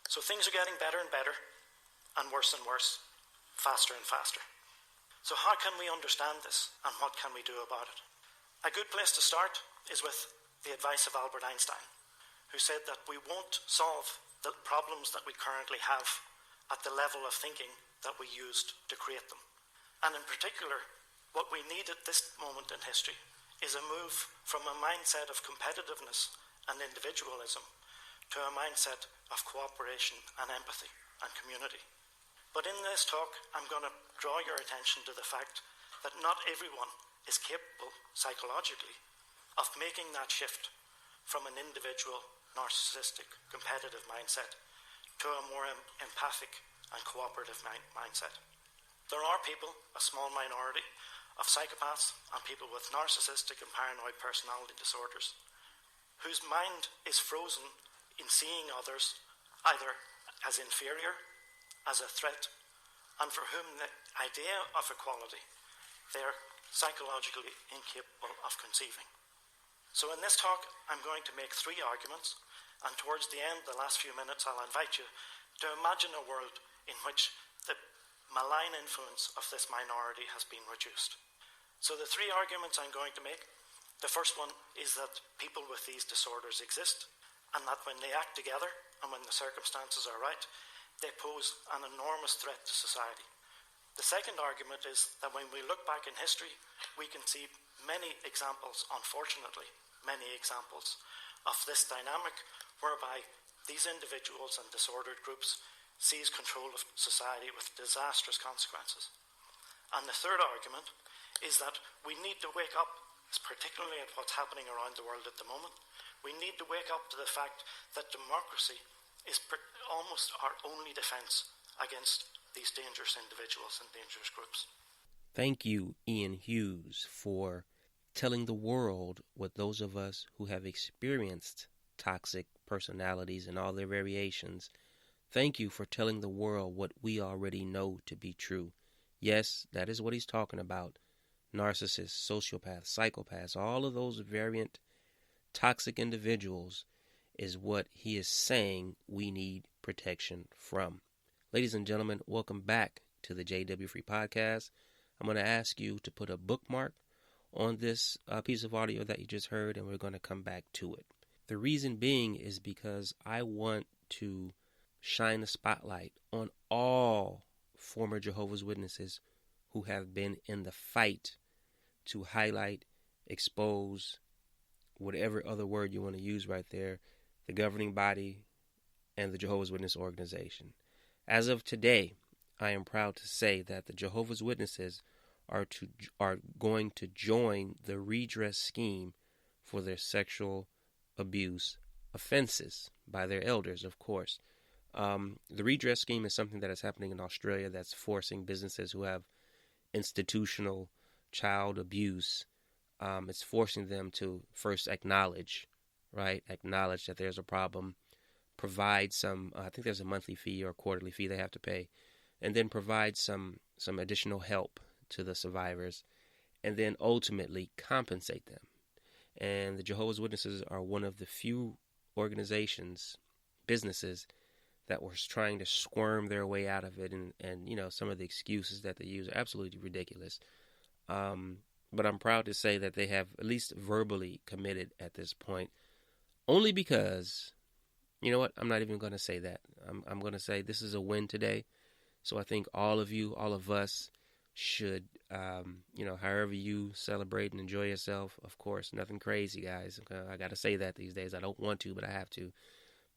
So things are getting better and better, and worse, faster and faster. So how can we understand this, and what can we do about it? A good place to start is with the advice of Albert Einstein, who said that we won't solve the problems that we currently have at the level of thinking that we used to create them. And in particular, what we need at this moment in history is a move from a mindset of competitiveness and individualism to a mindset of cooperation and empathy and community. But in this talk, I'm going to draw your attention to the fact that not everyone is capable psychologically of making that shift from an individual, narcissistic, competitive mindset to a more empathic and cooperative mindset. There are people, a small minority, of psychopaths and people with narcissistic and paranoid personality disorders whose mind is frozen in seeing others either as inferior, as a threat, and for whom the idea of equality they're psychologically incapable of conceiving. So in this talk, I'm going to make 3 arguments, and towards the end, the last few minutes, I'll invite you to imagine a world in which the malign influence of this minority has been reduced. So the 3 arguments I'm going to make, the first one is that people with these disorders exist, and that when they act together and when the circumstances are right, they pose an enormous threat to society. The second argument is that when we look back in history, we can see many examples, unfortunately, many examples of this dynamic whereby these individuals and disordered groups seize control of society with disastrous consequences. And the third argument is that we need to wake up, particularly at what's happening around the world at the moment, we need to wake up to the fact that democracy is almost our only defense against these dangerous individuals and dangerous groups. Thank you, Ian Hughes, for telling the world what those of us who have experienced toxic personalities and all their variations, thank you for telling the world what we already know to be true. Yes, that is what he's talking about. Narcissists, sociopaths, psychopaths, all of those variant toxic individuals is what he is saying we need protection from. Ladies and gentlemen, welcome back to the JW Free Podcast. I'm going to ask you to put a bookmark on this piece of audio that you just heard, and we're going to come back to it. The reason being is because I want to shine a spotlight on all former Jehovah's Witnesses who have been in the fight to highlight, expose, whatever other word you want to use right there, the governing body and the Jehovah's Witness organization. As of today, I am proud to say that the Jehovah's Witnesses are going to join the redress scheme for their sexual abuse offenses by their elders, of course. The redress scheme is something that is happening in Australia that's forcing businesses who have institutional child abuse, it's forcing them to first acknowledge that there's a problem, provide some, I think there's a monthly fee or a quarterly fee they have to pay, and then provide some additional help to the survivors, and then ultimately compensate them. And the Jehovah's Witnesses are one of the few organizations, businesses, that was trying to squirm their way out of it, and you know, some of the excuses that they use are absolutely ridiculous. But I'm proud to say that they have at least verbally committed at this point, only because, you know what, I'm not even going to say that. I'm going to say this is a win today. So I think all of you, all of us should, however you celebrate and enjoy yourself, of course, nothing crazy, guys. I got to say that these days. I don't want to, but I have to.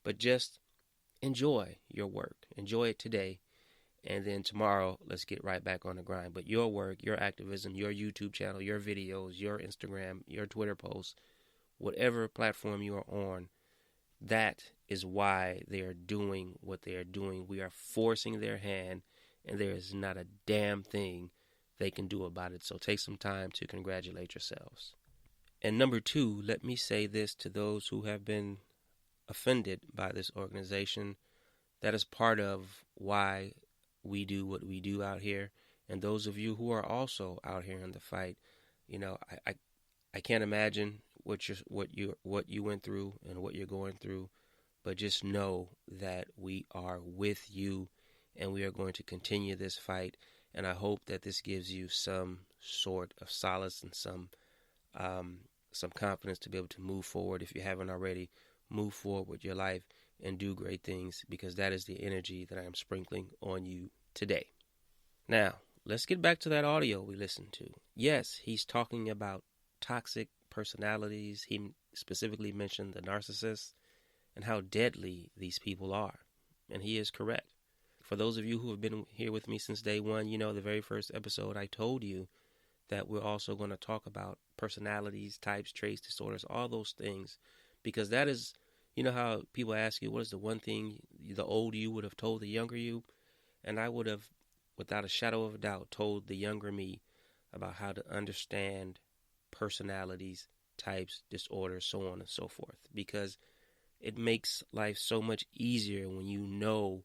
But just enjoy your work. Enjoy it today. And then tomorrow, let's get right back on the grind. But your work, your activism, your YouTube channel, your videos, your Instagram, your Twitter posts, whatever platform you are on, that is why they are doing what they are doing. We are forcing their hand, and there is not a damn thing they can do about it. So take some time to congratulate yourselves. And number 2, let me say this to those who have been offended by this organization. That is part of why we do what we do out here. And those of you who are also out here in the fight, you know, I can't imagine what you went through and what you're going through. but just know that we are with you and we are going to continue this fight. And I hope that this gives you some sort of solace and some confidence to be able to move forward. If you haven't already, move forward with your life and do great things, because that is the energy that I am sprinkling on you today. Now, let's get back to that audio we listened to. Yes, he's talking about toxic personalities. He specifically mentioned the narcissists and how deadly these people are. And he is correct. For those of you who have been here with me since day one, you know the very first episode I told you that we're also going to talk about personalities, types, traits, disorders, all those things. Because that is, you know how people ask you, what is the one thing the old you would have told the younger you? And I would have, without a shadow of a doubt, told the younger me about how to understand personalities, types, disorders, so on and so forth. Because it makes life so much easier when you know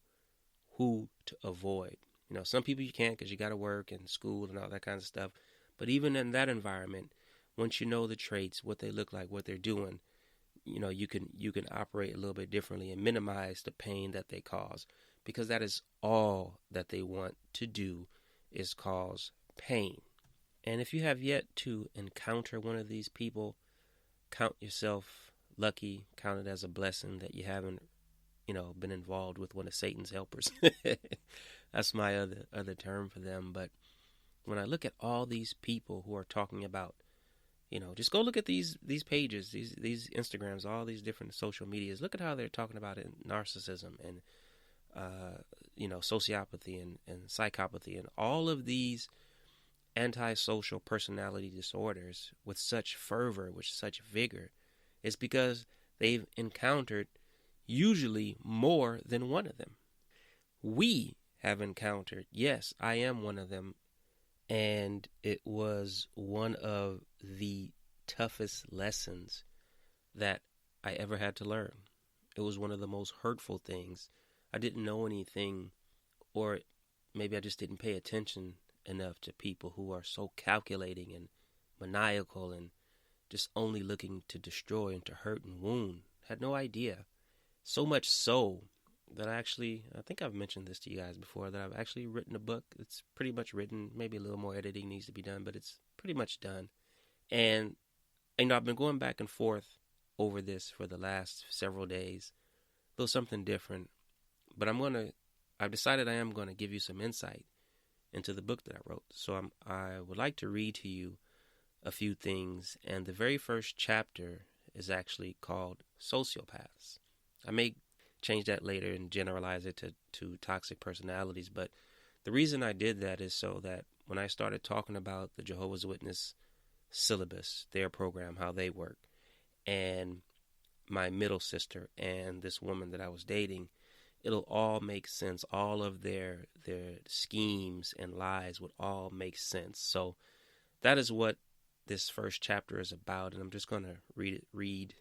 who to avoid. You know, some people you can't because you got to work and school and all that kind of stuff. But even in that environment, once you know the traits, what they look like, what they're doing, you know, you can operate a little bit differently and minimize the pain that they cause, because that is all that they want to do, is cause pain. And if you have yet to encounter one of these people, count yourself lucky, count it as a blessing that you haven't, been involved with one of Satan's helpers. That's my other term for them. But when I look at all these people who are talking about, just go look at these pages, these Instagrams, all these different social medias. Look at how they're talking about it, narcissism and, sociopathy and psychopathy and all of these antisocial personality disorders with such fervor, with such vigor. It's because they've encountered usually more than one of them. We have encountered, yes, I am one of them, and it was one of the toughest lessons that I ever had to learn. It was one of the most hurtful things. I didn't know anything, or maybe I just didn't pay attention enough to people who are so calculating and maniacal and just only looking to destroy and to hurt and wound. Had no idea. So much so that I think I've mentioned this to you guys before, that I've actually written a book. It's pretty much written. Maybe a little more editing needs to be done, but it's pretty much done. And, I've been going back and forth over this for the last several days. A little something different. But I've decided I am going to give you some insight into the book that I wrote. So I would like to read to you a few things. And the very first chapter is actually called Sociopaths. I may change that later and generalize it to toxic personalities. But the reason I did that is so that when I started talking about the Jehovah's Witness syllabus, their program, how they work, and my middle sister and this woman that I was dating, it'll all make sense. All of their schemes and lies would all make sense. So that is what this first chapter is about, and I'm just going to read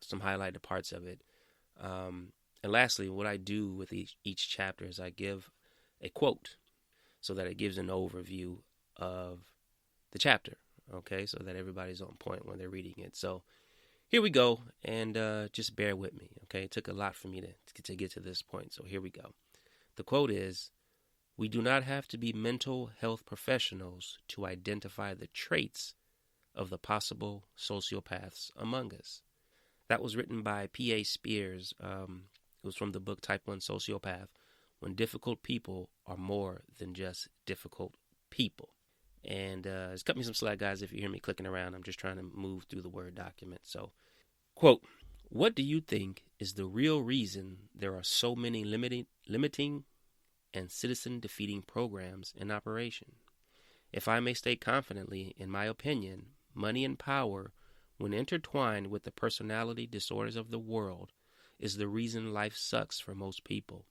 some highlighted parts of it. And lastly, what I do with each chapter is I give a quote so that it gives an overview of the chapter, okay, so that everybody's on point when they're reading it. So here we go, and just bear with me, okay? It took a lot for me to get to this point, so here we go. The quote is, "We do not have to be mental health professionals to identify the traits of the possible sociopaths among us." That was written by P.A. Spears. It was from the book Type 1 Sociopath, When Difficult People Are More Than Just Difficult People. And just cut me some slack, guys, if you hear me clicking around. I'm just trying to move through the Word document. So, quote, "What do you think is the real reason there are so many limiting and citizen-defeating programs in operation? If I may state confidently, in my opinion, money and power, when intertwined with the personality disorders of the world, is the reason life sucks for most people.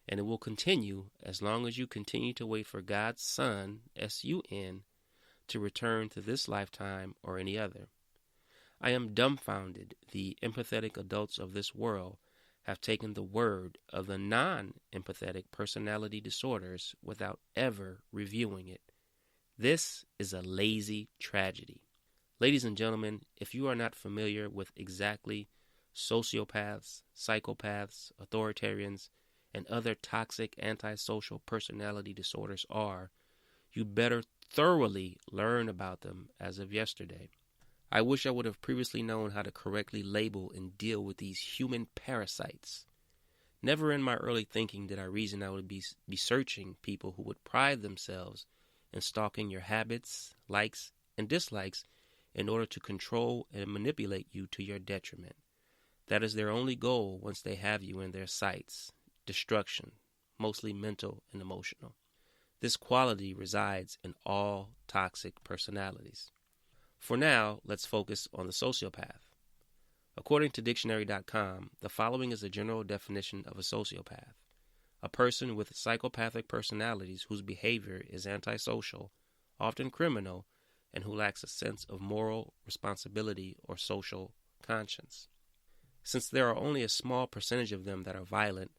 And it will continue as long as you continue to wait for God's Son, S-U-N, to return to this lifetime or any other. I am dumbfounded the empathetic adults of this world have taken the word of the non-empathetic personality disorders without ever reviewing it. This is a lazy tragedy. Ladies and gentlemen, if you are not familiar with exactly sociopaths, psychopaths, authoritarians, and other toxic antisocial personality disorders are, you better thoroughly learn about them as of yesterday. I wish I would have previously known how to correctly label and deal with these human parasites. Never in my early thinking did I reason I would be searching people who would pride themselves in stalking your habits, likes, and dislikes in order to control and manipulate you to your detriment. That is their only goal once they have you in their sights: destruction, mostly mental and emotional. This quality resides in all toxic personalities. For now, let's focus on the sociopath. According to dictionary.com, the following is a general definition of a sociopath: a person with psychopathic personalities whose behavior is antisocial, often criminal, and who lacks a sense of moral responsibility or social conscience. Since there are only a small percentage of them that are violent,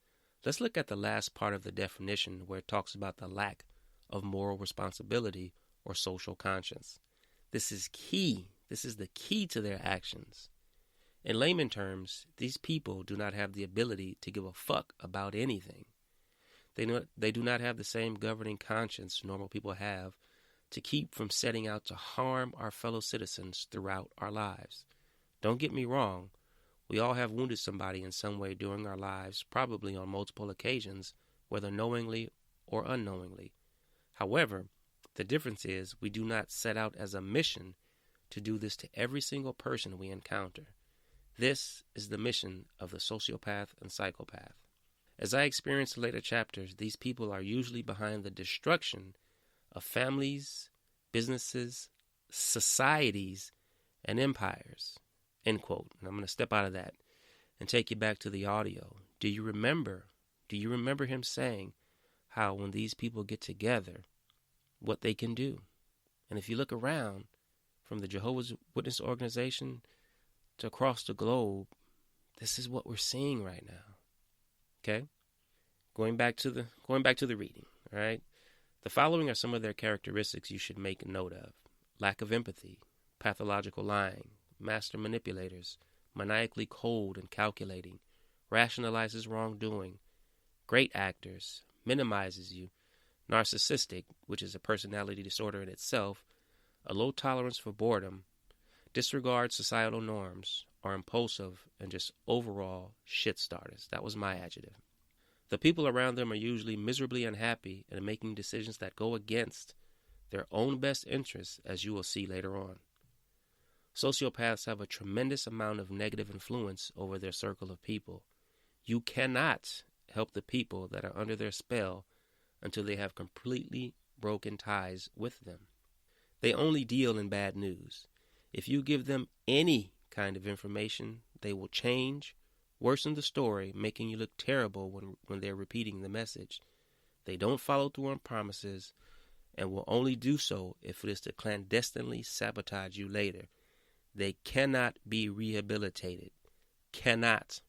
let's look at the last part of the definition where it talks about the lack of moral responsibility or social conscience. This is key. This is the key to their actions. In layman terms, these people do not have the ability to give a fuck about anything. They do not have the same governing conscience normal people have to keep from setting out to harm our fellow citizens throughout our lives. Don't get me wrong, we all have wounded somebody in some way during our lives, probably on multiple occasions, whether knowingly or unknowingly. However, the difference is we do not set out as a mission to do this to every single person we encounter. This is the mission of the sociopath and psychopath. As I experienced in later chapters, these people are usually behind the destruction of families, businesses, societies, and empires. End quote. And I'm going to step out of that and take you back to the audio. Do you remember him saying how when these people get together, what they can do? And if you look around, from the Jehovah's Witness organization to across the globe, this is what we're seeing right now. Okay? Going back to the reading, all right? The following are some of their characteristics you should make a note of: lack of empathy, pathological lying, master manipulators, maniacally cold and calculating, rationalizes wrongdoing, great actors, minimizes you, narcissistic, which is a personality disorder in itself, a low tolerance for boredom, disregards societal norms, are impulsive, and just overall shit starters. That was my adjective. The people around them are usually miserably unhappy and making decisions that go against their own best interests, as you will see later on. Sociopaths have a tremendous amount of negative influence over their circle of people. You cannot help the people that are under their spell until they have completely broken ties with them. They only deal in bad news. If you give them any kind of information, they will change, worsen the story, making you look terrible when they're repeating the message. They don't follow through on promises and will only do so if it is to clandestinely sabotage you later. They cannot be rehabilitated. Cannot.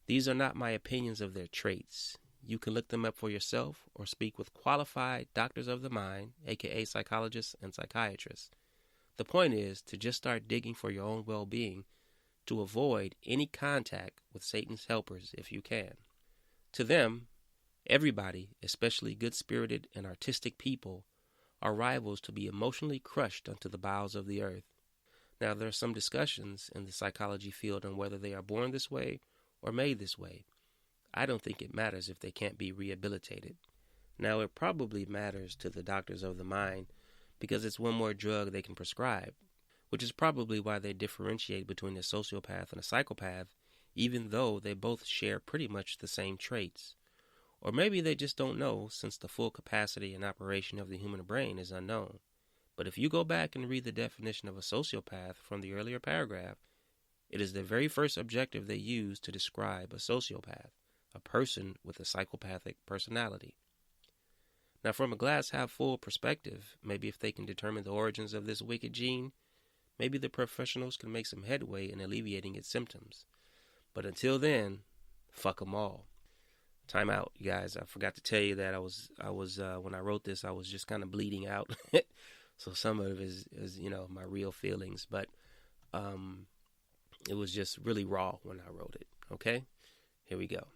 These are not my opinions of their traits. You can look them up for yourself or speak with qualified doctors of the mind, aka psychologists and psychiatrists. The point is to just start digging for your own well-being, to avoid any contact with Satan's helpers if you can. To them, everybody, especially good-spirited and artistic people, are rivals to be emotionally crushed unto the bowels of the earth. Now, there are some discussions in the psychology field on whether they are born this way or made this way. I don't think it matters if they can't be rehabilitated. Now, it probably matters to the doctors of the mind because it's one more drug they can prescribe, which is probably why they differentiate between a sociopath and a psychopath, even though they both share pretty much the same traits. Or maybe they just don't know, since the full capacity and operation of the human brain is unknown. But if you go back and read the definition of a sociopath from the earlier paragraph, it is the very first objective they use to describe a sociopath, a person with a psychopathic personality. Now, from a glass-half-full perspective, maybe if they can determine the origins of this wicked gene, maybe the professionals can make some headway in alleviating its symptoms. But until then, fuck them all. Time out, you guys. I forgot to tell you that I was when I wrote this, I was just kind of bleeding out. So some of it is my real feelings. But It was just really raw when I wrote it. Okay? Here we go.